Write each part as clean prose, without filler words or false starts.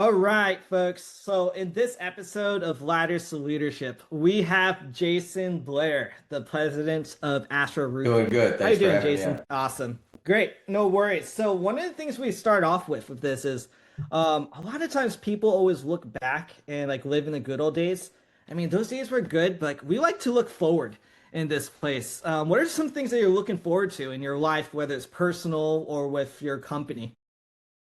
All right, folks. So, in this episode of Ladders to Leadership, we have Jason Blair, the president of Astro Doing Roofing. good. How you Thanks for doing, having me Jason? on. Awesome. Great. No worries. So, one of the things we start off with this is a lot of times people always look back and like live in the good old days. I mean, those days were good, but like we like to look forward in this place. What are some things that you're looking forward to in your life, whether it's personal or with your company?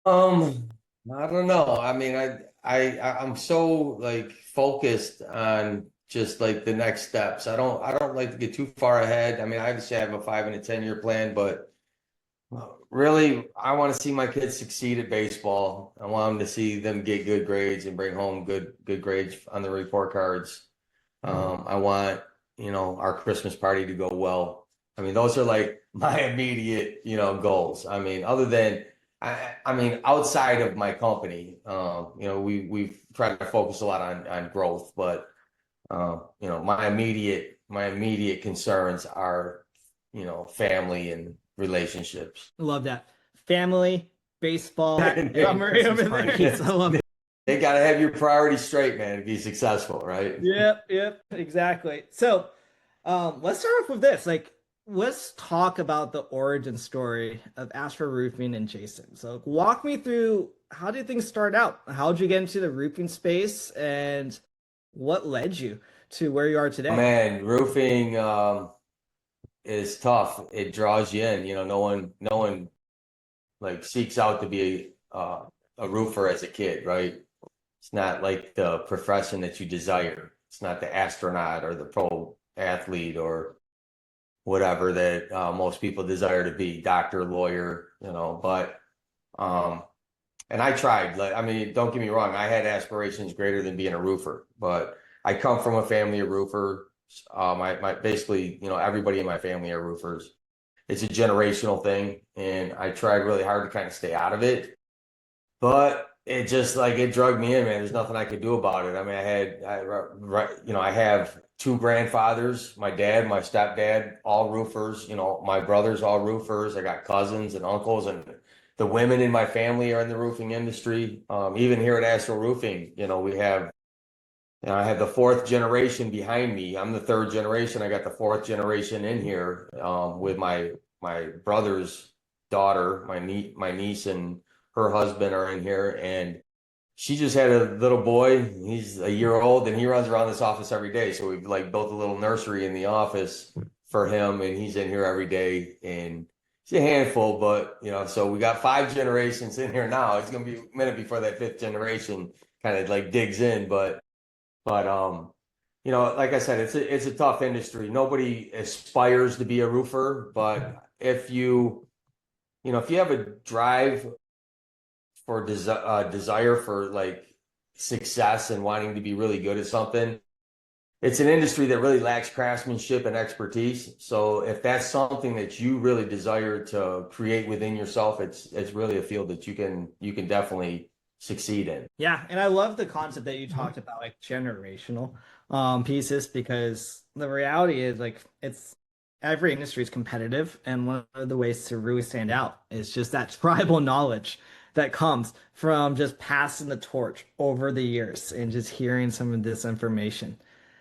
Um, I don't know. I mean, I'm so like focused on just like the next steps. I don't like to get too far ahead. I mean, I obviously have a 5 and a 10 year plan, but really, I want to see my kids succeed at baseball. I want them to see them get good grades and bring home good grades on the report cards. I want, our Christmas party to go well. I mean, those are like my immediate, goals. I mean, other than I mean, outside of my company, we've tried to focus a lot on growth, but my immediate concerns are, family and relationships. Love that. Family, baseball, And summary over Christmas there. party. So I love it. They got to have your priorities straight, man, to be successful, right? Yep, exactly. So, let's start off with this. Like, let's talk about the origin story of Astro Roofing and Jason. So, walk me through how did things start out? How did you get into the roofing space, and what led you to where you are today? Man, roofing is tough. It draws you in. No one like seeks out to be a roofer as a kid, right? It's not like the profession that you desire. It's not the astronaut or the pro athlete or whatever that most people desire to be, doctor, lawyer, But um, and I tried. Like, I mean, don't get me wrong. I had aspirations greater than being a roofer, but I come from a family of roofers. My basically, everybody in my family are roofers. It's a generational thing, and I tried really hard to kind of stay out of it. But it just like it drugged me in, man. There's nothing I could do about it. I mean, I have two grandfathers, my dad, my stepdad, all roofers. My brothers, all roofers. I got cousins and uncles, and the women in my family are in the roofing industry. Even here at Astro Roofing, I have the fourth generation behind me. I'm the third generation. I got the fourth generation in here with my brother's daughter, my niece and her husband are in here, and she just had a little boy. He's a year old, and he runs around this office every day. So we've like built a little nursery in the office for him, and he's in here every day. And he's a handful, but so we got five generations in here now. It's gonna be a minute before that fifth generation kind of like digs in, but like I said, it's a tough industry. Nobody aspires to be a roofer, but if you have a drive for desire for like success and wanting to be really good at something, it's an industry that really lacks craftsmanship and expertise. So if that's something that you really desire to create within yourself, it's really a field that you can definitely succeed in. Yeah, and I love the concept that you talked about, like generational pieces, because the reality is like it's every industry is competitive, and one of the ways to really stand out is just that tribal knowledge that comes from just passing the torch over the years and just hearing some of this information.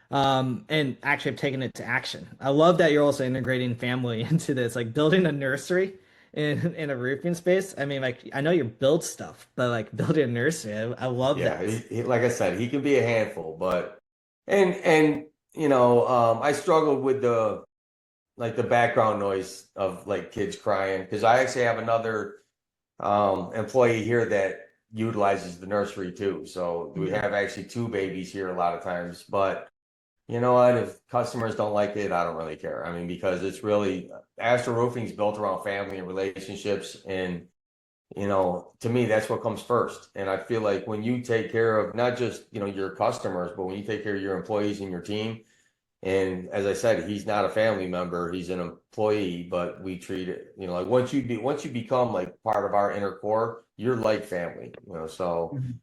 And actually have taken it to action. I love that you're also integrating family into this, like building a nursery in a roofing space. I mean, like I know you build stuff, but like building a nursery, I love Yeah, that. like I said, he can be a handful, but and I struggled with the background noise of like kids crying because I actually have another employee here that utilizes the nursery too. So we Mhm. have actually two babies here a lot of times. But you know what? If customers don't like it, I don't really care. I mean, because it's really Astro Roofing is built around family and relationships, and to me, that's what comes first. And I feel like when you take care of not just your customers, but when you take care of your employees and your team, and as I said, he's not a family member, he's an employee, but we treat it, like once you become like part of our inner core, you're like family, so Mhm.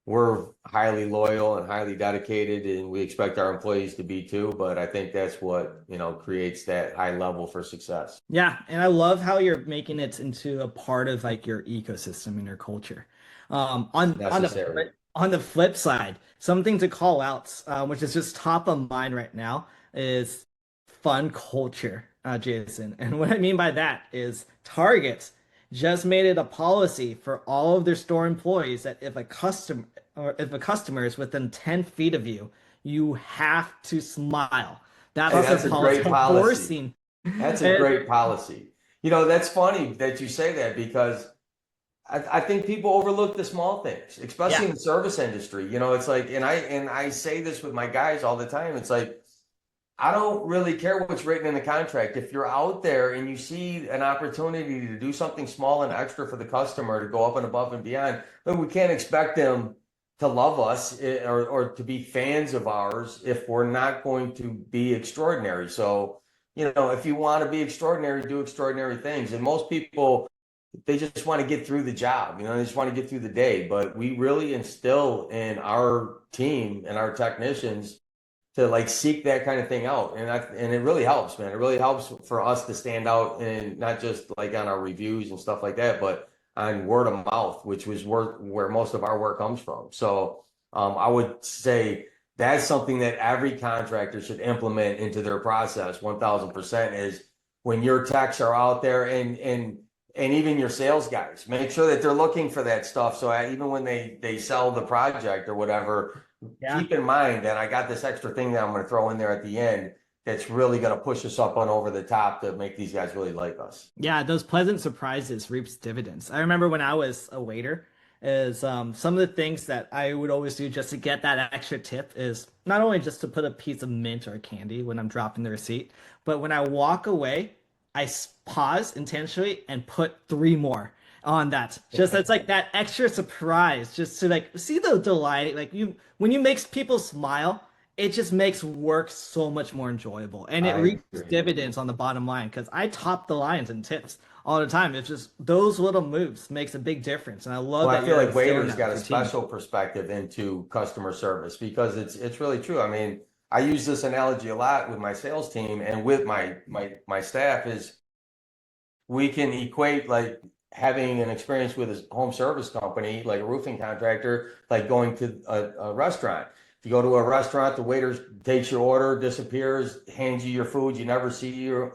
we're highly loyal and highly dedicated, and we expect our employees to be too, but I think that's what, creates that high level for success. Yeah, and I love how you're making it into a part of like your ecosystem and your culture. It's On necessary. on the flip side, something to call out, which is just top of mind right now, is fun culture, Jason. And what I mean by that is Target just made it a policy for all of their store employees that if a customer is within 10 feet of you, you have to smile. That's Hey, also a that's a policy great policy. forcing. That's a And great policy. That's funny that you say that because I think people overlook the small things, especially yeah, in the service industry. It's like, and I say this with my guys all the time. It's like I don't really care what's written in the contract. If you're out there and you see an opportunity to do something small and extra for the customer to go up and above and beyond, then we can't expect them to love us or to be fans of ours if we're not going to be extraordinary. So, if you want to be extraordinary, do extraordinary things. And most people, they just want to get through the job, they just want to get through the day. But we really instill in our team and our technicians to like seek that kind of thing out. And it really helps, man. It really helps for us to stand out and not just like on our reviews and stuff like that, but on word of mouth, which was where most of our work comes from. So I would say that's something that every contractor should implement into their process 1000% is when your techs are out there and even your sales guys, make sure that they're looking for that stuff. So even when they sell the project or whatever, yeah. keep in mind that I got this extra thing that I'm going to throw in there at the end that's really going to push us up on over the top to make these guys really like us. Yeah, those pleasant surprises reaps dividends. I remember when I was a waiter, is some of the things that I would always do just to get that extra tip is not only just to put a piece of mint or candy when I'm dropping the receipt, but when I walk away, pause intentionally and put three more on that. Just that's like that extra surprise, just to like see the delight. Like when you make people smile, it just makes work so much more enjoyable and it I reaps agree. dividends on the bottom line because I top the lines and tips all the time. It's just those little moves makes a big difference. And I love Well, I that feel you're like instilling waiters that got with a your team. special perspective into customer service because it's really true. I mean, I use this analogy a lot with my sales team and with my staff is we can equate like having an experience with a home service company, like a roofing contractor, like going to a restaurant. If you go to a restaurant, the waiter takes your order, disappears, hands you your food. You never see him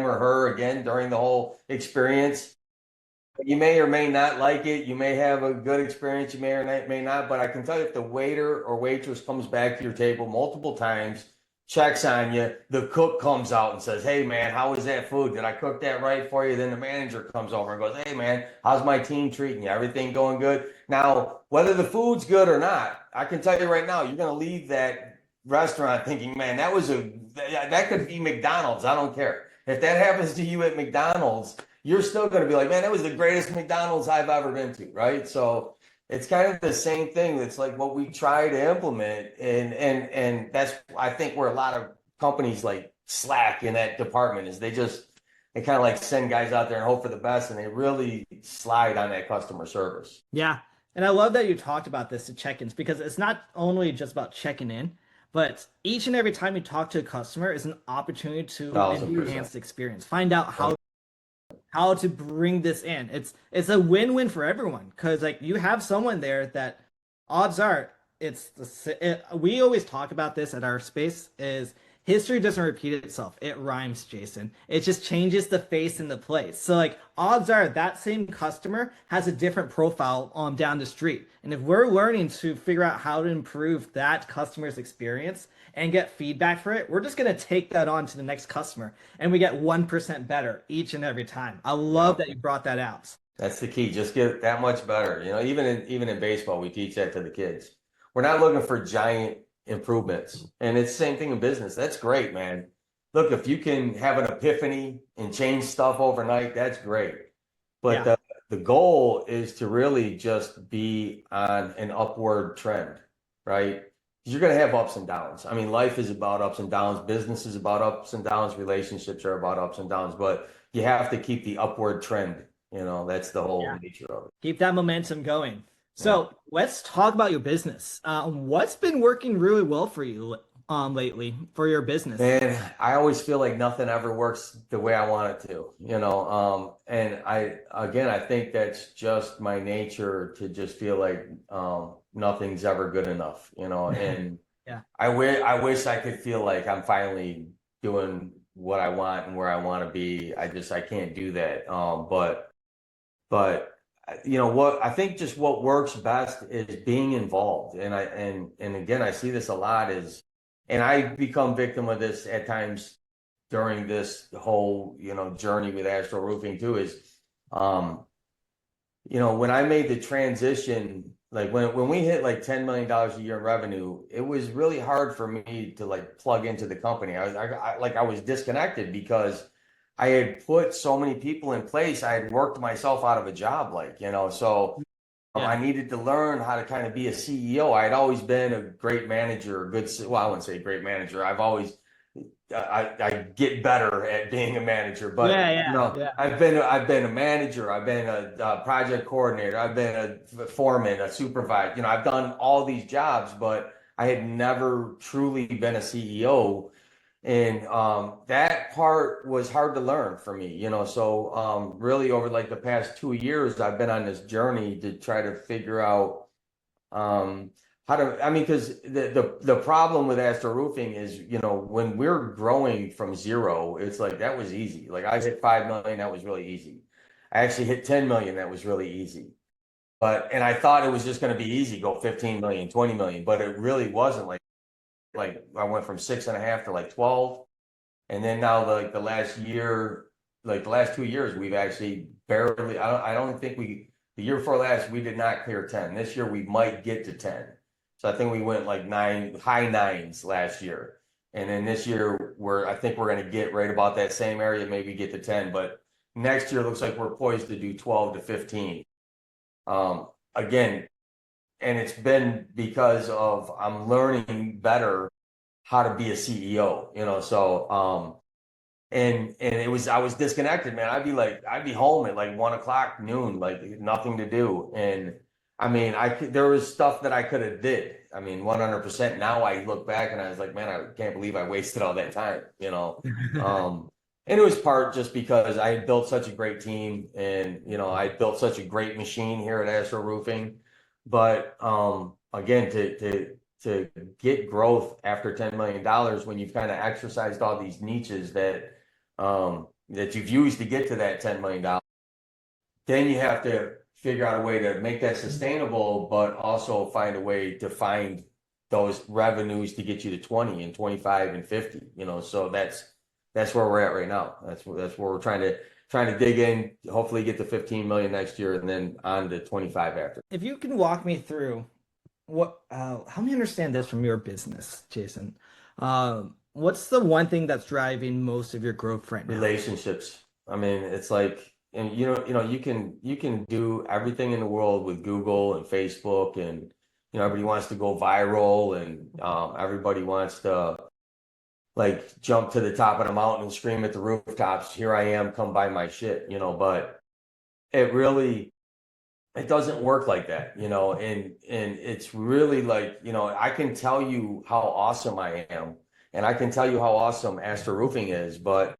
or her again during the whole experience. You may or may not like it. You may have a good experience. You may or may not. But I can tell you, if the waiter or waitress comes back to your table multiple times, checks on you, the cook comes out and says, "Hey, man, how was that food? Did I cook that right for you?" Then the manager comes over and goes, "Hey, man, how's my team treating you? Everything going good?" Now, whether the food's good or not, I can tell you right now, you're going to leave that restaurant thinking, "Man, that could be McDonald's. I don't care." If that happens to you at McDonald's, you're still going to be like, man, that was the greatest McDonald's I've ever been to, right? So it's kind of the same thing. It's like what we try to implement, and that's I think where a lot of companies like slack in that department is they kind of like send guys out there and hope for the best, and they really slide on that customer service. Yeah. And I love that you talked about this to check-ins because it's not only just about checking in, but each and every time you talk to a customer is an opportunity to 1000%. enhance the experience. Find out One how to bring this in. It's a win-win for everyone because like you have someone there that odds are we always talk about this at our space is history doesn't repeat itself. It rhymes, Jason. It just changes the face and the place. So like odds are that same customer has a different profile down the street. And if we're learning to figure out how to improve that customer's experience and get feedback for it, we're just going to take that on to the next customer and we get 1% better each and every time. I love yeah. that you brought that out. That's the key. Just get that much better. Even in baseball, we teach that to the kids. We're not looking for giant improvements. And it's the same thing in business. That's great, man. Look, if you can have an epiphany and change stuff overnight, that's great. But Yeah. the goal is to really just be on an upward trend, right? 'Cause you're going to have ups and downs. I mean, life is about ups and downs. Business is about ups and downs. Relationships are about ups and downs. But you have to keep the upward trend. That's the whole Yeah. nature of it. Keep that momentum going. Yeah. So let's talk about your business. What's been working really well for you? lately for your business? Man, I always feel like nothing ever works the way I want it to, and I think that's just my nature to just feel like nothing's ever good enough, and Yeah. I wish I could feel like I'm finally doing what I want and where I want to be. I can't do that. But what I think just what works best is being involved. And again, I see this a lot is, and I become victim of this at times during this whole, journey with Astro Roofing too, is, um, when I made the transition, like when we hit like $10 million a year in revenue, it was really hard for me to like plug into the company. I was disconnected because I had put so many people in place. I had worked myself out of a job, so Yeah. I needed to learn how to kind of be a CEO. I had always been a great manager, well, I wouldn't say great manager. I've always I get better at being a manager, but Yeah, yeah, yeah. I've been a manager, I've been a project coordinator, I've been a foreman, a supervisor. I've done all these jobs, but I had never truly been a CEO, and that part was hard to learn for me. So really over like the past 2 years, I've been on this journey to try to figure out um, how to, I mean, because the problem with Astro Roofing is, when we're growing from zero, it's like that was easy. Like I hit 5 million, that was really easy. I actually hit 10 million, that was really easy. And I thought it was just going to be easy, go 15 million, 20 million, but it really wasn't. Like I went from 6.5 to like 12. And then now like the last year, like the last 2 years, we've actually barely, I don't think the year before last, we did not clear 10. This year we might get to 10. So I think we went like high nines last year. And then this year I think we're going to get right about that same area, maybe get to 10. But next year looks like we're poised to do 12 to 15. Again, and it's been because of I'm learning better how to be a CEO, so and it was I was disconnected, man. I'd be home at like 1 o'clock noon, like nothing to do. And I mean, there was stuff that I could have did. I mean, 100%. Now I look back and I was like, man, I can't believe I wasted all that time. And it was part just because I had built such a great team, and I built such a great machine here at Astro Roofing. But again, to get growth after $10 million when you've kind of exercised all these niches that you've used to get to that $10 million, then you have to figure out a way to make that sustainable, but also find a way to find those revenues to get you to 20 and 25 and 50. So that's where we're at right now. That's where we're trying to dig in, hopefully get to 15 million next year, and then on to 25 after. If you can walk me through help me understand this from your business, Jason. What's the one thing that's driving most of your growth right now? Relationships. I mean, it's like, and you can do everything in the world with Google and Facebook, and everybody wants to go viral, and everybody wants to like jump to the top of the mountain and scream at the rooftops, "Here I am, come buy my shit," but it really it doesn't work like that, and it's really like, I can tell you how awesome I am, and I can tell you how awesome Astro Roofing is, but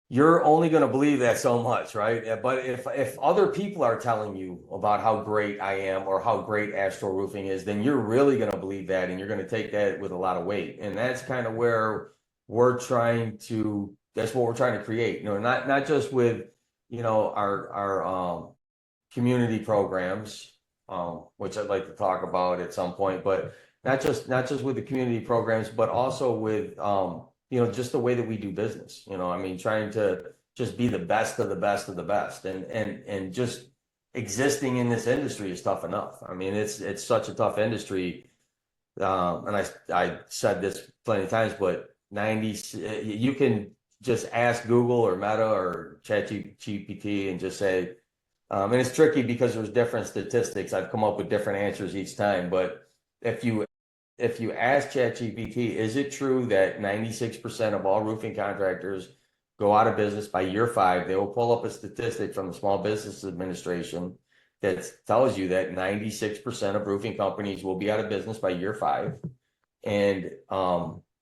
you're only going to believe that so much, right? But if other people are telling you about how great I am or how great Astro Roofing is, then you're really going to believe that, and you're going to take that with a lot of weight. And that's kind of where that's what we're trying to create. Not just with, our community programs, which I'd like to talk about at some point, but not just with the community programs, but also with just the way that we do business. I mean, trying to just be the best of the best of the best, and just existing in this industry is tough enough. I mean, it's such a tough industry. And I said this plenty of times, but you can just ask Google or Meta or ChatGPT and just say, and it's tricky because there's different statistics. I've come up with different answers each time, but if you ask ChatGPT, is it true that 96% of all roofing contractors go out of business by year 5? They will pull up a statistic from the Small Business Administration that tells you that 96% of roofing companies will be out of business by year 5. And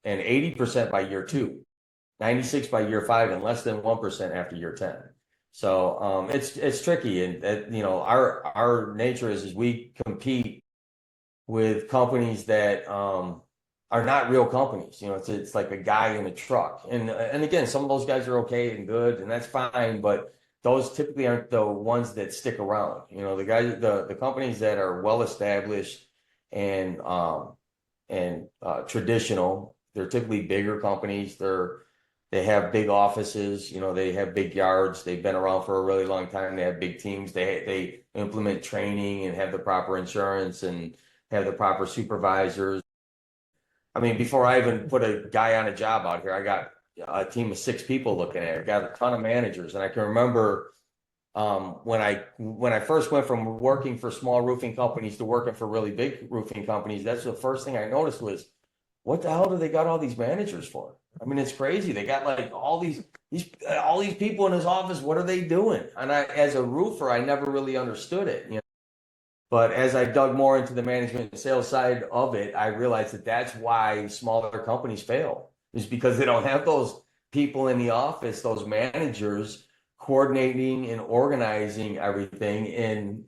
and 80% by year 2, 96 by year 5, and less than 1% after year 10. So it's tricky, and our nature is we compete with companies that are not real companies. It's like a guy in a truck, and again, some of those guys are okay and good, and that's fine, but those typically aren't the ones that stick around. The companies that are well established and traditional, they're typically bigger companies. They have big offices, they have big yards. They've been around for a really long time. They have big teams. They implement training and have the proper insurance and have the proper supervisors. I mean, before I even put a guy on a job out here, I got a team of 6 people looking at it. I got a ton of managers, and I can remember when I first went from working for small roofing companies to working for really big roofing companies. That's the first thing I noticed was, what the hell do they got all these managers for? I mean, it's crazy. They got like all these people in his office. What are they doing? And as a roofer, I never really understood it. But as I dug more into the management and sales side of it, I realized that that's why smaller companies fail, is because they don't have those people in the office, those managers coordinating and organizing everything. And,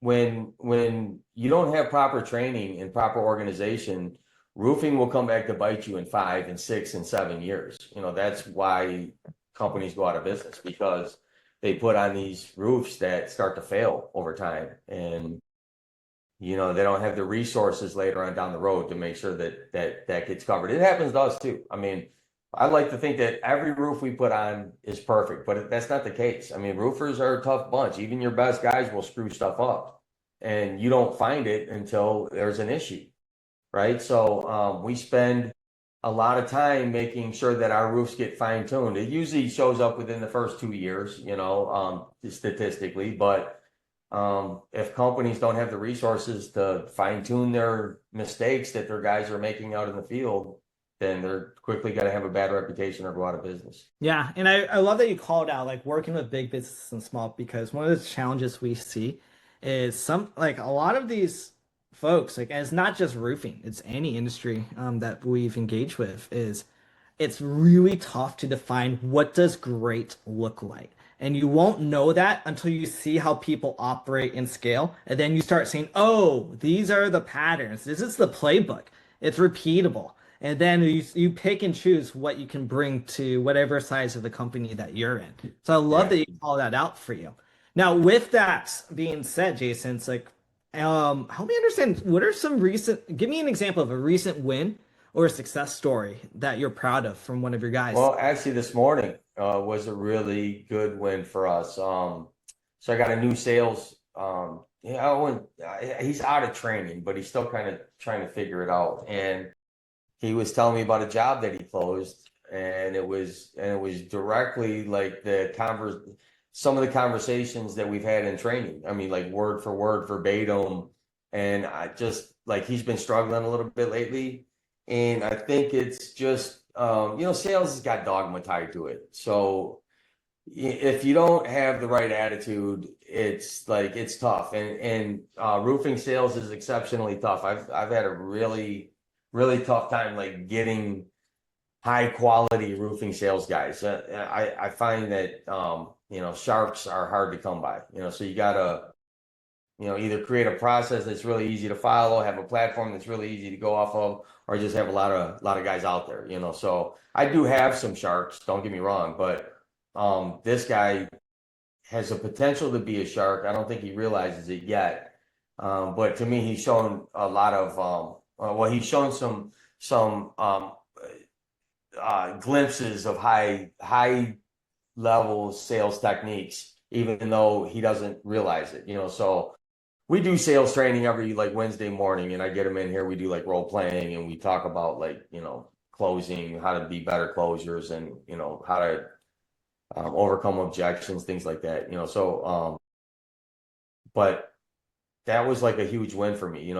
when you don't have proper training and proper organization, roofing will come back to bite you in 5 and 6 and 7 years. That's why companies go out of business, because they put on these roofs that start to fail over time, and they don't have the resources later on down the road to make sure that gets covered. It happens to us too. I mean, I like to think that every roof we put on is perfect, but that's not the case. I mean, roofers are a tough bunch. Even your best guys will screw stuff up, and you don't find it until there's an issue, right? So we spend a lot of time making sure that our roofs get fine tuned. It usually shows up within the first 2 years, statistically. But if companies don't have the resources to fine tune their mistakes that their guys are making out in the field, then they're quickly going to have a bad reputation or go out of business. Yeah, and I love that you called out like working with big businesses and small, because one of the challenges we see is a lot of these folks, like, and it's not just roofing, it's any industry that we've engaged with, is it's really tough to define what does great look like. And you won't know that until you see how people operate and scale. And then you start saying, oh, these are the patterns. This is the playbook. It's repeatable. And then you pick and choose what you can bring to whatever size of the company that you're in. So I love Yeah. that you call that out for you. Now, with that being said, Jason, it's like, help me understand, what are some give me an example of a recent win or a success story that you're proud of from one of your guys. Well, actually, this morning was a really good win for us. So I got a new sales. He's out of training, but he's still kind of trying to figure it out. And he was telling me about a job that he closed, and it was directly like some of the conversations that we've had in training. I mean, like word for word, verbatim. And I just like, he's been struggling a little bit lately, and I think it's just sales has got dogma tied to it. So if you don't have the right attitude, it's tough. And roofing sales is exceptionally tough. I've had a really, really tough time like getting high quality roofing sales guys. I find that sharks are hard to come by. So you gotta either create a process that's really easy to follow, have a platform that's really easy to go off of, or just have a lot of guys out there. So I do have some sharks. Don't get me wrong, but this guy has a potential to be a shark. I don't think he realizes it yet. But to me, he's shown a lot of he's shown some glimpses of high level sales techniques, even though he doesn't realize it. So we do sales training every like Wednesday morning, and I get him in here. We do like role playing, and we talk about like closing, how to be better closers, and how to overcome objections, things like that. But that was like a huge win for me.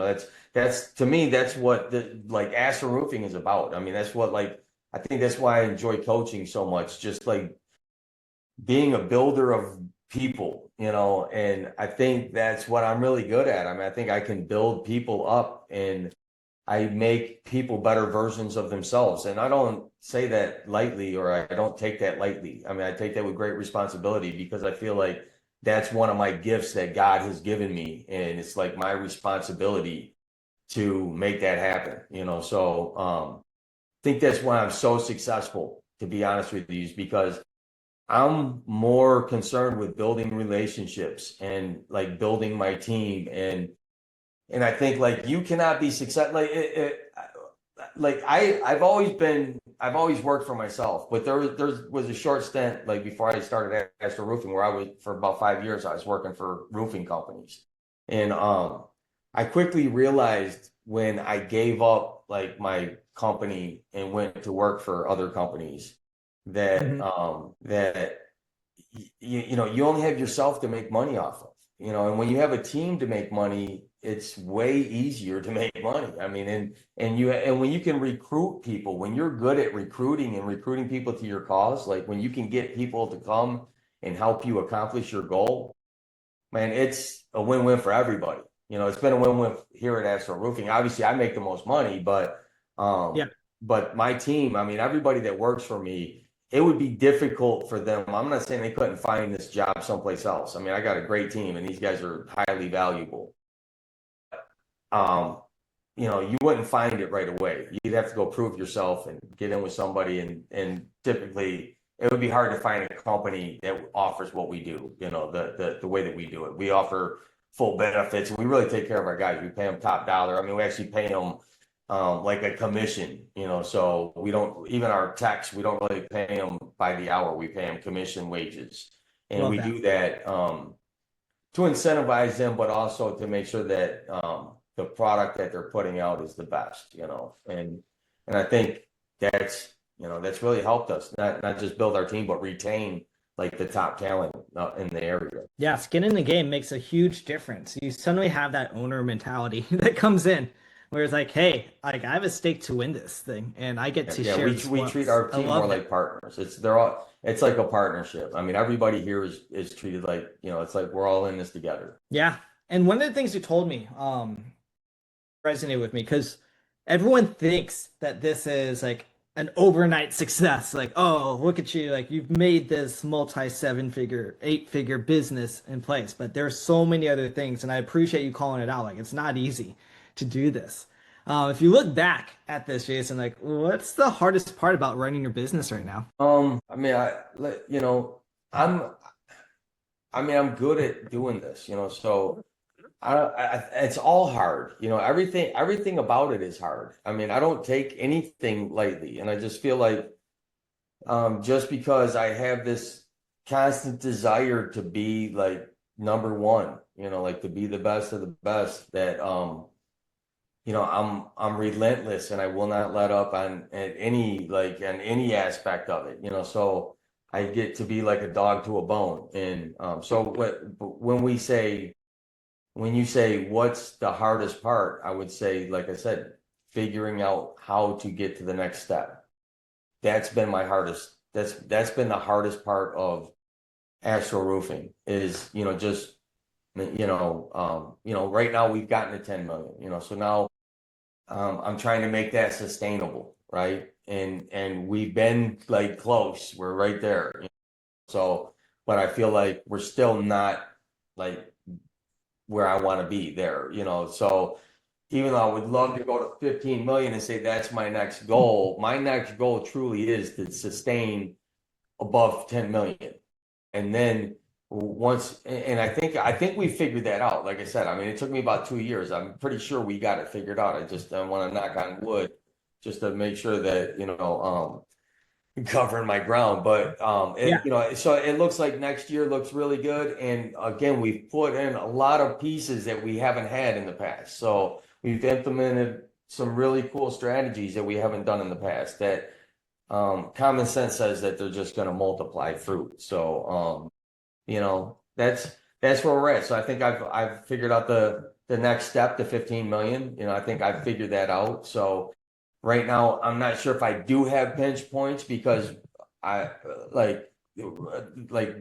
That's to me, that's what the like Aastro Roofing is about. I mean, that's what I think that's why I enjoy coaching so much. Just like being a builder of people, and I think that's what I'm really good at. I mean, I think I can build people up, and I make people better versions of themselves. And I don't say that lightly, or I don't take that lightly. I mean, I take that with great responsibility because I feel like that's one of my gifts that God has given me. And it's like my responsibility to make that happen, you know? So, I think that's why I'm so successful, to be honest with you, is because I'm more concerned with building relationships and like building my team. And I think like you cannot be successful like I've always worked for myself, but there was a short stint like before I started Astro Roofing where I was for about 5 years I was working for roofing companies. And I quickly realized when I gave up like my company and went to work for other companies that Hmm. you know you only have yourself to make money off of, you know, and when you have a team to make money, it's way easier to make money. I mean, and when you can recruit people, when you're good at recruiting and recruiting people to your cause, like when you can get people to come and help you accomplish your goal, man, it's a win-win for everybody. You know, it's been a win-win here at Astro Roofing. Obviously, I make the most money, Yeah. but my team, I mean, everybody that works for me, it would be difficult for them. I'm not saying they couldn't find this job someplace else. I mean, I got a great team, and these guys are highly valuable. Um, you know, you wouldn't find it right away. You'd have to go prove yourself and get in with somebody, and typically it would be hard to find a company that offers what we do, you know, the way that we do it. We offer full benefits and we really take care of our guys. We pay them top dollar. I mean, we actually pay them like a commission, you know, so we don't, even our techs, we don't really pay them by the hour. We pay them commission wages. And Love we that. do that to incentivize them, but also to make sure that the product that they're putting out is the best, you know. And I think that's, you know, that's really helped us not just build our team, but retain like the top talent in the area. Yeah, skin in the game makes a huge difference. You suddenly have that owner mentality that comes in, where it's like, hey, like I have a stake to win this thing, and I get to Yeah, share the we treat spoils. our I team more love that. like partners. They're all, it's like a partnership. I mean, everybody here is treated like, you know, it's like we're all in this together. Yeah. And one of the things you told me, resonated with me because everyone thinks that this is like an overnight success. Like, oh, look at you, like you've made this multi seven figure, eight figure business in place. But there's so many other things, and I appreciate you calling it out. Like, it's not easy to do this. If you look back at this, Jason, like, what's the hardest part about running your business right now? I mean, you know, I'm, I mean, I'm good at doing this, you know, so it's all hard, you know, everything about it is hard. I mean, I don't take anything lightly, and I just feel like just because I have this constant desire to be like number one, you know, like to be the best of the best, that you know, I'm relentless and I will not let up on at any like on any aspect of it, you know. So I get to be like a dog to a bone. And so when we say when you say what's the hardest part, I would say, like I said, figuring out how to get to the next step. That's been my hardest. That's been the hardest part of Astro Roofing is, you know, just you know, right now we've gotten to 10 million, you know, so now I'm trying to make that sustainable, right? And we've been like close. We're right there. You know? So, but I feel like we're still not like where I want to be there, you know. So even though I would love to go to 15 million and say that's my next goal truly is to sustain above 10 million. And then once, and I think we figured that out. Like I said, I mean, it took me about 2 years. I'm pretty sure we got it figured out. I just want to knock on wood just to make sure that, you know, covering my ground. But Yeah. you know, so it looks like next year looks really good. And again, we've put in a lot of pieces that we haven't had in the past. So we've implemented some really cool strategies that we haven't done in the past that common sense says that they're just going to multiply fruit. So you know, that's where we're at. So I think I've figured out the next step to 15 million. You know, I think I've figured that out. So right now, I'm not sure if I do have pinch points because I like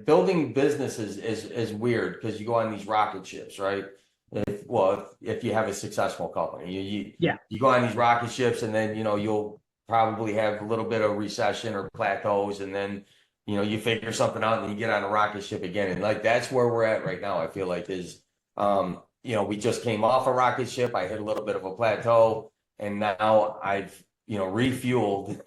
building businesses is weird because you go on these rocket ships, right? If you have a successful company, Yeah. you go on these rocket ships, and then you'll probably have a little bit of recession or plateaus, and then you figure something out, and you get on a rocket ship again, and like that's where we're at right now. I feel like is we just came off a rocket ship. I hit a little bit of a plateau, and now I've refueled,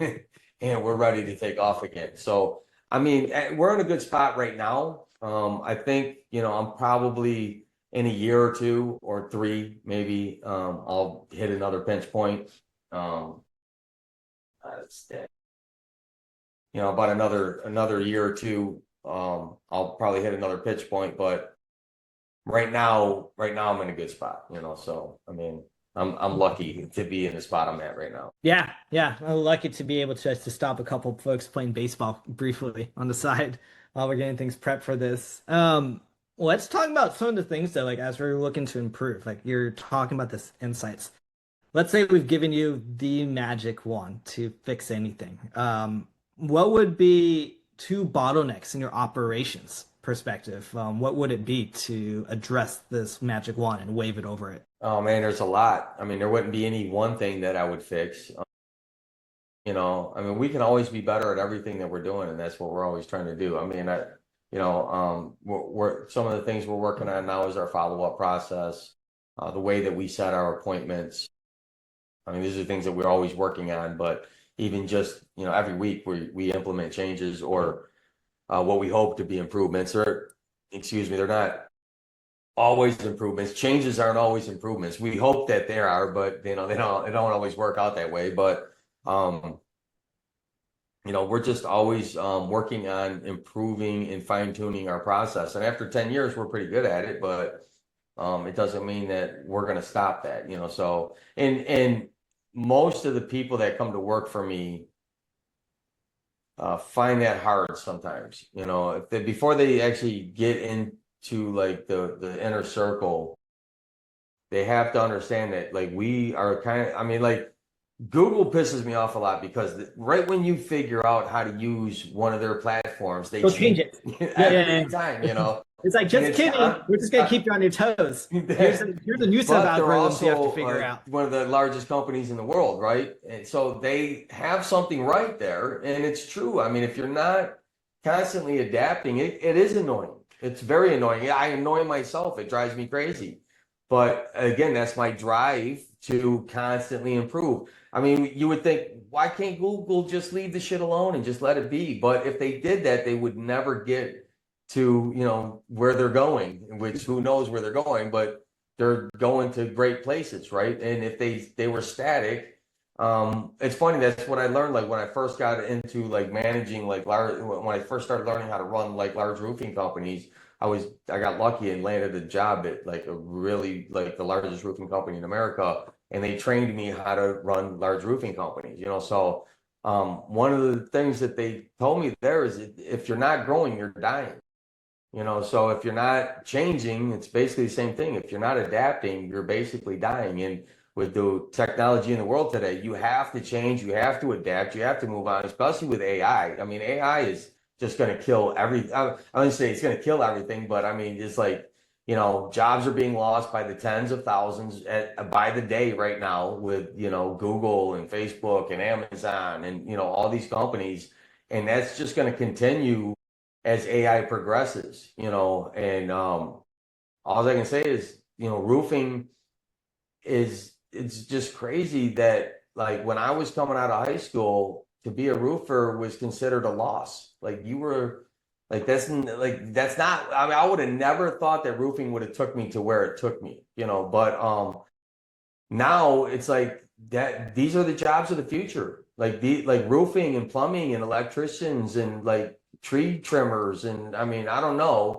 and we're ready to take off again. So I mean, we're in a good spot right now. I think I'm probably in a year or two or three, maybe, I'll hit another pinch point. Um, it's, about another year or two, I'll probably hit another pitch point. But right now I'm in a good spot. So I mean, I'm lucky to be in the spot I'm at right now. Yeah, yeah. I'm lucky to be able to stop a couple folks playing baseball briefly on the side while we're getting things prepped for this. Let's talk about some of the things though, like as we're looking to improve. Like you're talking about this insights. Let's say we've given you the magic wand to fix anything. What would be two bottlenecks in your operations perspective? What would it be to address this magic wand and wave it over it? Oh man, there's a lot. I mean, there wouldn't be any one thing that I would fix. I mean, we can always be better at everything that we're doing, and that's what we're always trying to do. I mean, we're some of the things we're working on now is our follow-up process, the way that we set our appointments. I mean, these are things that we're always working on, but even just, every week we implement changes or what we hope to be improvements, or excuse me, they're not always improvements. Changes aren't always improvements. We hope that they are, but they don't always work out that way. But um, we're just always working on improving and fine-tuning our process. And after 10 years, we're pretty good at it, but it doesn't mean that we're going to stop that, So, and most of the people that come to work for me find that hard sometimes, before they actually get into like the inner circle, they have to understand that like we are I mean, like Google pisses me off a lot because right when you figure out how to use one of their platforms, they Go change change it. it Yeah, yeah, every yeah. time, It's like, and just it's kidding. not. We're just gonna keep you on your toes. Here's a new set of But they're algorithms you have to also figure out. one of the largest companies in the world, right? And so they have something right there, and it's true. I mean, if you're not constantly adapting, it is annoying. It's very annoying. I annoy myself. It drives me crazy. But again, that's my drive to constantly improve. I mean, you would think, why can't Google just leave the shit alone and just let it be? But if they did that, they would never get to, where they're going, which who knows where they're going, but they're going to great places, right? And if they were static, it's funny, that's what I learned like when I first got into like managing like large when I first started learning how to run like large roofing companies. I got lucky and landed a job at like a really like the largest roofing company in America, and they trained me how to run large roofing companies, so one of the things that they told me there is if you're not growing, you're dying. So if you're not changing, it's basically the same thing. If you're not adapting, you're basically dying. And with the technology in the world today, you have to change, you have to adapt, you have to move on, especially with AI. I mean, AI is just going to kill I wouldn't say it's going to kill everything, but I mean, it's like, jobs are being lost by the tens of thousands by the day right now with, Google and Facebook and Amazon and, all these companies. And that's just going to continue as AI progresses, and all I can say is, roofing it's just crazy that like when I was coming out of high school, to be a roofer was considered a loss. Like you were like that's not, I mean, I would have never thought that roofing would have took me to where it took me, but now it's like that these are the jobs of the future. Like roofing and plumbing and electricians and like tree trimmers and I mean, I don't know.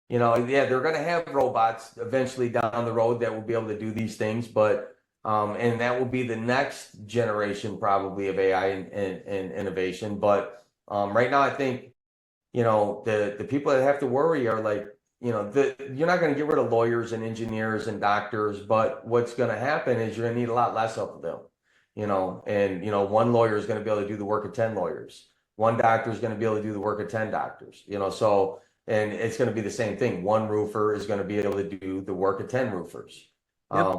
Yeah, they're gonna have robots eventually down the road that will be able to do these things, but and that will be the next generation probably of AI and innovation. But right now I think the people that have to worry are like, you're not going to get rid of lawyers and engineers and doctors, but what's going to happen is you're going to need a lot less of them, and one lawyer is going to be able to do the work of 10 lawyers. One doctor is going to be able to do the work of 10 doctors, so And it's going to be the same thing. One roofer is going to be able to do the work of 10 roofers. Yep.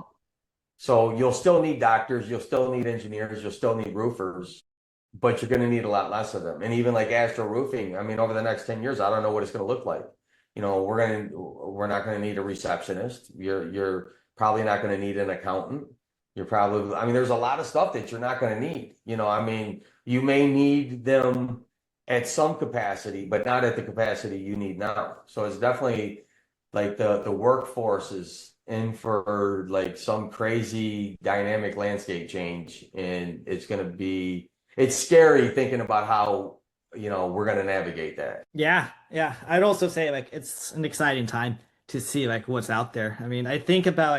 So you'll still need doctors, you'll still need engineers, you'll still need roofers, but you're going to need a lot less of them. And even like Astro Roofing, I mean, over the next 10 years, I don't know what it's going to look like. We're not going to need a receptionist. You're probably not going to need an accountant. I mean, there's a lot of stuff that you're not going to need. I mean, you may need them at some capacity, but not at the capacity you need now. So it's definitely like the workforce is in for like some crazy dynamic landscape change, and it's scary thinking about how we're going to navigate that. Yeah, yeah. I'd also say like it's an exciting time to see like what's out there. I mean, I think about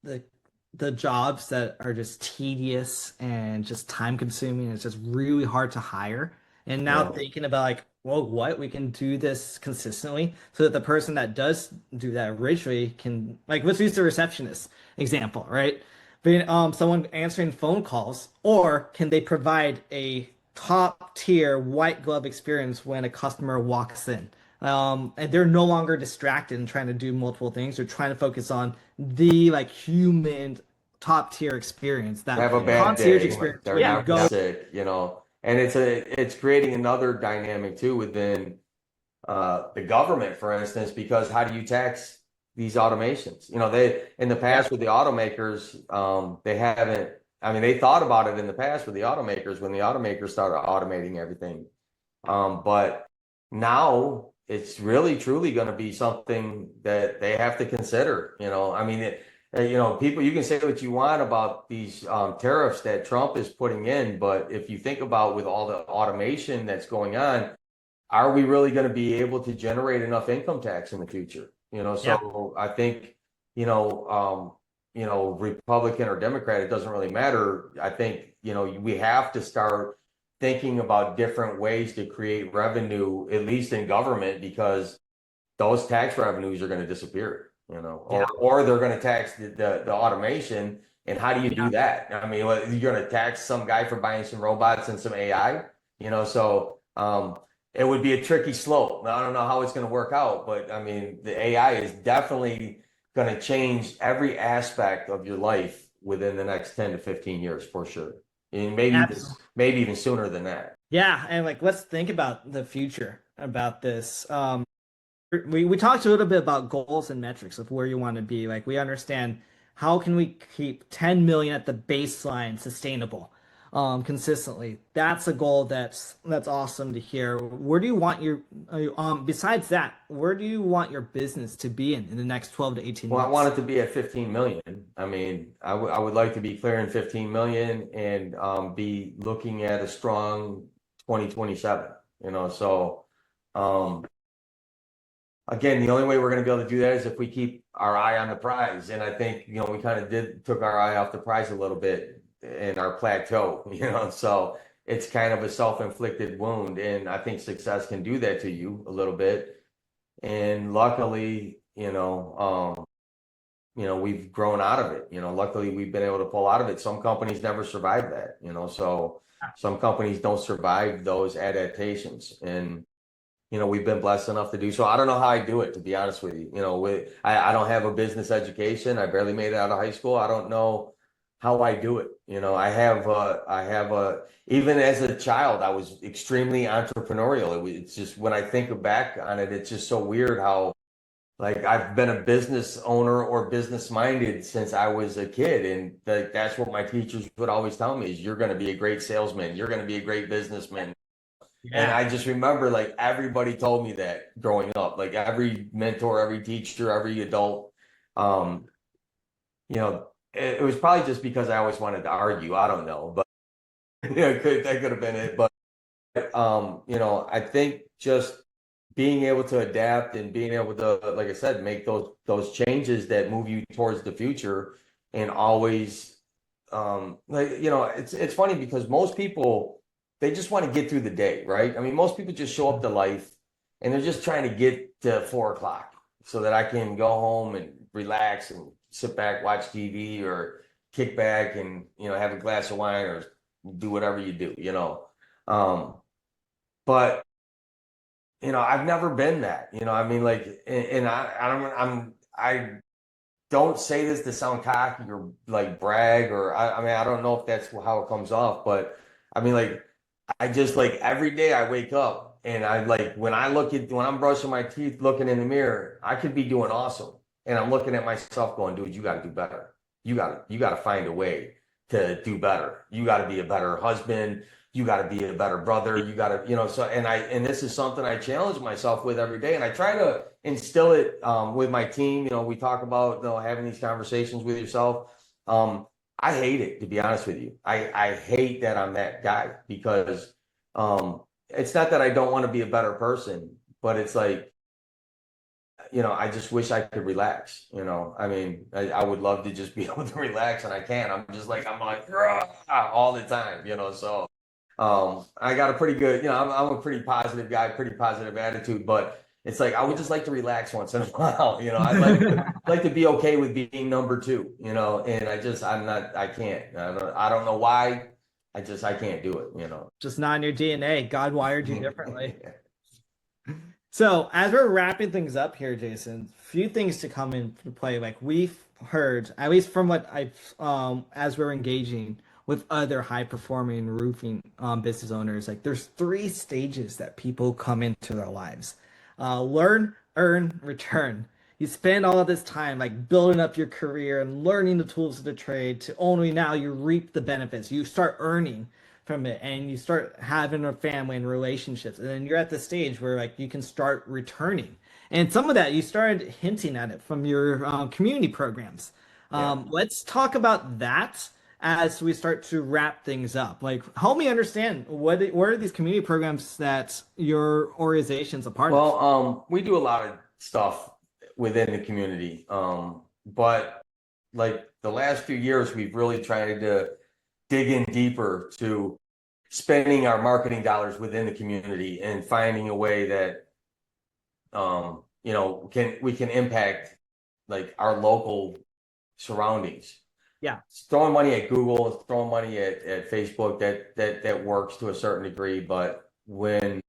like the jobs that are just tedious and just time consuming. It's just really hard to hire. And now Yeah. thinking about like, well, what we can do this consistently so that the person that does do that originally can like let's use the receptionist example, right? Being someone answering phone calls, or can they provide a top tier white glove experience when a customer walks in? And they're no longer distracted and trying to do multiple things. They're trying to focus on the like human top tier experience, that Have a bad concierge day, experience they're where you not go. sick, and it's creating another dynamic too within the government, for instance, because how do you tax these automations? They in the Yeah, past with the automakers, they haven't. I mean, they thought about it in the past with the automakers when the automakers started automating everything. But now it's really truly going to be something that they have to consider. I mean, people, you can say what you want about these tariffs that Trump is putting in, but if you think about with all the automation that's going on, are we really going to be able to generate enough income tax in the future? yeah, So I think, Republican or Democrat, it doesn't really matter. I think, we have to start thinking about different ways to create revenue, at least in government, because those tax revenues are going to disappear, yeah, or they're going to tax the automation. And how do you do yeah. that? I mean, you're going to tax some guy for buying some robots and some AI, so it would be a tricky slope. Now, I don't know how it's going to work out, but I mean, the AI is definitely going to change every aspect of your life within the next 10 to 15 years for sure. And Absolutely. maybe even sooner than that. Yeah, and like let's think about the future about this. We talked a little bit about goals and metrics of where you want to be. Like we understand how can we keep 10 million at the baseline sustainable, consistently. That's a goal that's awesome to hear. Where do you want your besides that, where do you want your business to be in the next 12 to 18 Well, I want months? it to be at 15 million. I mean, I would like to be clearing 15 million and be looking at a strong 2027, so um, again, the only way we're going to be able to do that is if we keep our eye on the prize. And I think, we kind of took our eye off the prize a little bit in our plateau, so it's kind of a self-inflicted wound. And I think success can do that to you a little bit. And luckily, we've grown out of it. Luckily we've been able to pull out of it. Some companies never survive that, so some companies don't survive those adaptations. And we've been blessed enough to do so. I don't know how I do it, to be honest with you. I don't have a business education. I barely made it out of high school. I don't know how I do it. Even as a child, I was extremely entrepreneurial. It's just when I think back on it, it's just so weird how like I've been a business owner or business minded since I was a kid. And that's what my teachers would always tell me is you're going to be a great salesman. You're going to be a great businessman. And Yeah, I just remember like everybody told me that growing up, like every mentor, every teacher, every adult, um, it was probably just because I always wanted to argue. I don't know, but that could have been it. But I think just being able to adapt and being able to, like I said, make those changes that move you towards the future and always it's funny because most people they just want to get through the day, right? I mean, most people just show up to life and they're just trying to get to 4 o'clock so that I can go home and relax and sit back, watch TV or kick back and have a glass of wine or do whatever you do. Um, but I've never been that, I mean, like, and I don't say this to sound cocky or like brag, or I mean, I don't know if that's how it comes off, but I mean, like, I just like every day I wake up and I like when I'm brushing my teeth, looking in the mirror, I could be doing awesome. And I'm looking at myself going, dude, you got to do better. You got to find a way to do better. You got to be a better husband. You got to be a better brother. You got to, so, and this is something I challenge myself with every day. And I try to instill it with my team. We talk about, having these conversations with yourself. I hate it, to be honest with you. I hate that I'm that guy because it's not that I don't want to be a better person, but it's like, I just wish I could relax. I mean, I would love to just be able to relax and I can't. I'm like, "Rah," all the time, so I got a pretty good, I'm a pretty positive guy, pretty positive attitude, but it's like I would just like to relax once in a while. I'd like to be okay with being number two, and I can't. I don't know why. I can't do it. Just not in your DNA. God wired you differently. So, as we're wrapping things up here, Jason, few things to come into play. Like we've heard, at least from what I've, as we're engaging with other high performing roofing business owners, like there's three stages that people come into their lives: learn, earn, return. You spend all of this time like building up your career and learning the tools of the trade to only now you reap the benefits. You start earning from it and you start having a family and relationships, and then you're at the stage where like you can start returning, and some of that you started hinting at it from your community programs. Yeah. Let's talk about that as we start to wrap things up. Like help me understand what are these community programs that your organization's a part of. Well, we do a lot of stuff within the community, but like the last few years, we've really tried to dig in deeper to spending our marketing dollars within the community and finding a way that we can impact like our local surroundings. Yeah. Throwing money at Google, throwing money at Facebook, that works to a certain degree, but when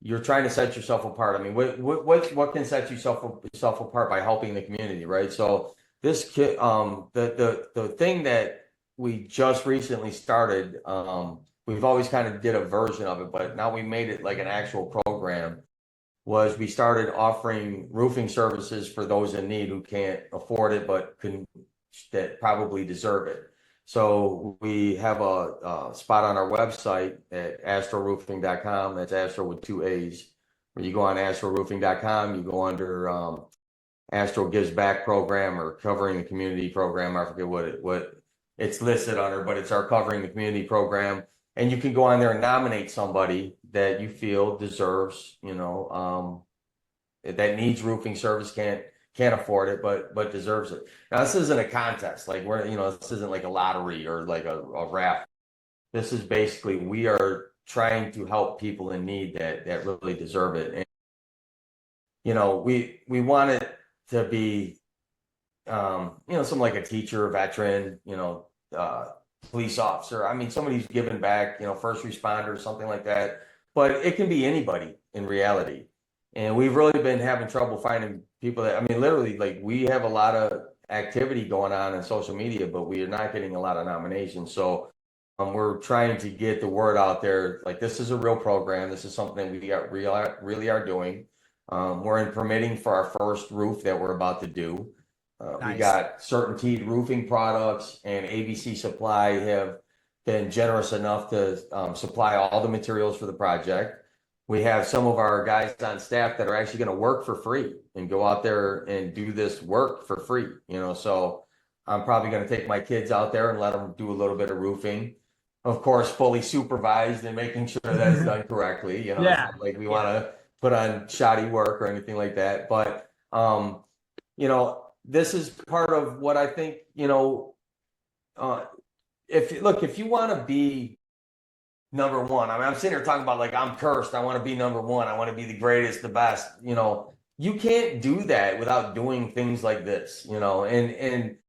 you're trying to set yourself apart, I mean, what can set yourself apart by helping the community, right? So this kid, the thing that we just recently started, we've always kind of did a version of it, but now we made it like an actual program. Was we started offering roofing services for those in need who can't afford it, but that probably deserve it. So we have a spot on our website at astroroofing.com. That's Astro with two A's. Where you go on astroroofing.com, you go under Astro Gives Back program or Covering the Community program. I forget what it's listed under, but it's our Covering the Community program. And you can go on there and nominate somebody that you feel deserves, that needs roofing service, can't afford it, but deserves it. Now, this isn't a contest. Like this isn't like a lottery or like a raffle. This is basically we are trying to help people in need that really deserve it. And we want it to be something like a teacher, a veteran, police officer. I mean, somebody who's given back, first responder, something like that. But it can be anybody in reality. And we've really been having trouble finding people that, I mean, literally, like we have a lot of activity going on in social media, but we are not getting a lot of nominations. So we're trying to get the word out there. Like this is a real program. This is something we really are doing. We're in permitting for our first roof that we're about to do. We Nice. got Certainty Roofing Products and ABC Supply have been generous enough to supply all the materials for the project. We have some of our guys on staff that are actually going to work for free and go out there and do this work for free, so I'm probably going to take my kids out there and let them do a little bit of roofing. Of course, fully supervised and making sure that it's done correctly. It's Yeah. not like we want to put on shoddy work or anything like that. But, this is part of what I think, if you want to be number one, I mean, I'm sitting here talking about like, I'm cursed. I want to be number one. I want to be the greatest, the best, you can't do that without doing things like this, I'm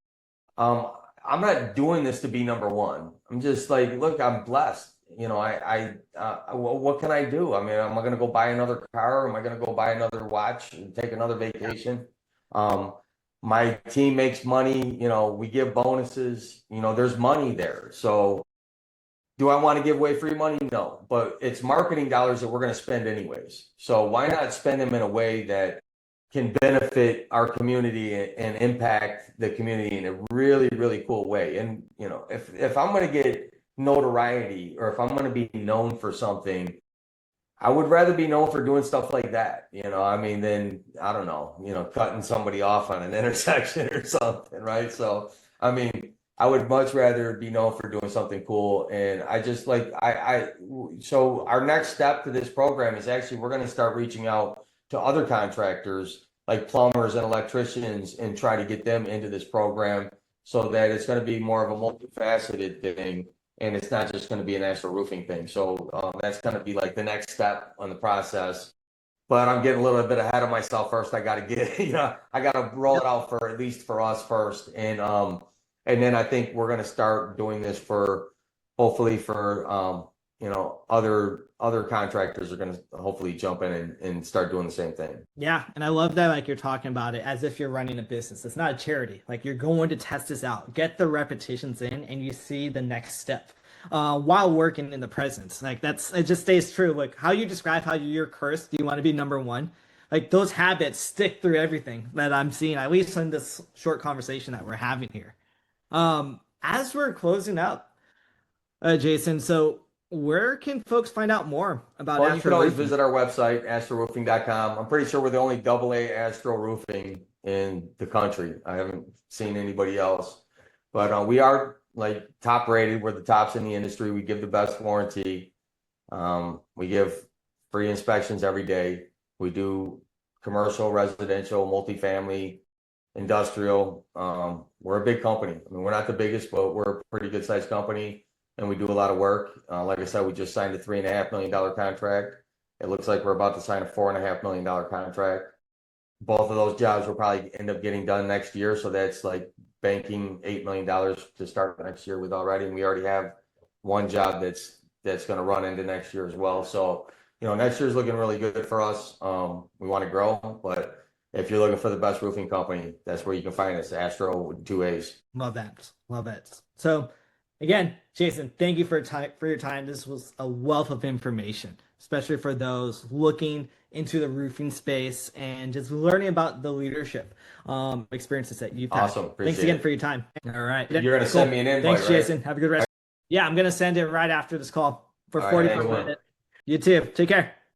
not doing this to be number one. I'm just like, look, I'm blessed what can I do? I mean, am I going to go buy another car? Am I going to go buy another watch and take another vacation? Um, my team makes money, we give bonuses, there's money there. So do I want to give away free money? No, but it's marketing dollars that we're going to spend anyways. So why not spend them in a way that can benefit our community and impact the community in a really, really cool way? And if I'm going to get notoriety or if I'm going to be known for something, I would rather be known for doing stuff like that, I mean, than, I don't know, cutting somebody off on an intersection or something, right? So, I mean, I would much rather be known for doing something cool. And I just like, so our next step to this program is actually we're going to start reaching out to other contractors like plumbers and electricians and try to get them into this program so that it's going to be more of a multifaceted thing and it's not just going to be an Aastro Roofing thing. So that's going to be like the next step on the process. But I'm getting a little bit ahead of myself first. I got to get, I got to roll it out for at least for us first, and then I think we're going to start doing this for hopefully for other contractors are going to hopefully jump in and start doing the same thing. Yeah, and I love that like you're talking about it as if you're running a business. It's not a charity. Like you're going to test this out, get the repetitions in, and you see the next step while working in the present. Like it just stays true. Like how you describe how you're cursed, you want to be number one. Like those habits stick through everything that I'm seeing, at least in this short conversation that we're having here. As we're closing up, Jason, so where can folks find out more about Well, you can Astro always Roofing? visit our website, astroroofing.com. I'm pretty sure we're the only AA Astro Roofing in the country. I haven't seen anybody else, but we are like top rated. We're the tops in the industry. We give the best warranty. We give free inspections every day. We do commercial, residential, multifamily, industrial. We're a big company. I mean, we're not the biggest, but we're a pretty good sized company and we do a lot of work. Like I said, we just signed a $3.5 million contract. It looks like we're about to sign a $4.5 million contract. Both of those jobs will probably end up getting done next year. So that's like banking $8 million to start next year with already. And we already have one job that's going to run into next year as well. So, next year's looking really good for us. We want to grow, but if you're looking for the best roofing company, that's where you can find us, Astro with two A's. Love that. Love it. So again, Jason, thank you for your time. This was a wealth of information, especially for those looking into the roofing space and just learning about the leadership experiences that you've had. Awesome. Thanks Appreciate again it. for your time. All right. You're going to send me an invite, Thanks, right? Jason. Have a good rest. Yeah, I'm gonna send it right after this call for All right, 40 excellent. minutes. You too. Take care.